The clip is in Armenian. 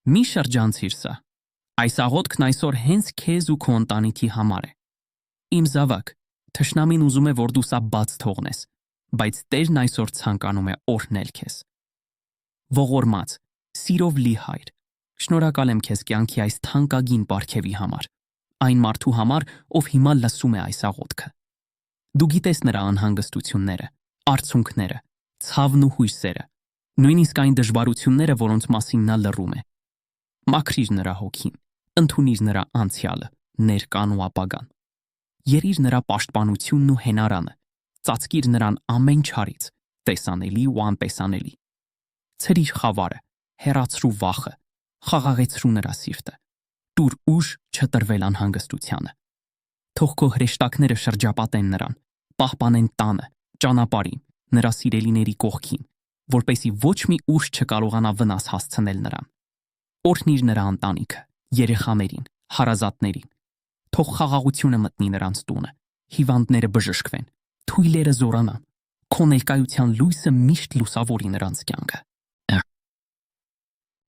Մի շրջանցիր սա։ Այս աղոթքն այսօր հենց քեզ ու քո ընտանիքի համար է։ Իմ զավակ, թշնամին ուզում է, որ դու սա բաց թողնես, բայց Տերն այսօր ցանկանում է օրհնել քեզ։ Ողորմած, սիրով լի Հայր, շնորհակալ եմ քեզ կյանքի այս թանկագին պարգևի համար, այն մարդու համար, ով հիմա լսում է այս աղոթքը։ Դու գիտես նրա անհանգստությունները, արցունքները, ցավն ու հույսերը, նույնիսկ այն դժվարությունները, որոնց մասին նա լռում է։ Մաքրիր նրա հոգին, ընդունիր նրա անցյալը, ներկան ու ապագան։ Երիր նրա պաշտպանությունն ու հենարանը, ծածկիր նրան ամեն չարից, տեսանելի ու անտեսանելի։ Ցրիր խավարը, հեռացրու վախը, խաղաղեցրու նրա սիրտը, տուր ուժ չտրվել անհանգստությանը։ Թող քո հրեշտակները շրջապատեն նրան, պահպանեն տանը, ճանապարհին, նրա սիրելիների կողքին, որպեսզի ոչ մի ուժ չկարողանա վնաս հասցնել նրան։ Օրհնիր նրա ընտանիքը, երեխաներին, հարազատներին։ Թող խաղաղությունը մտնի նրանց տունը, հիվանդները բժշկվեն, թույլերը զորանան, քո ներկայության լույսը միշտ լուսավորի նրանց կյանքը։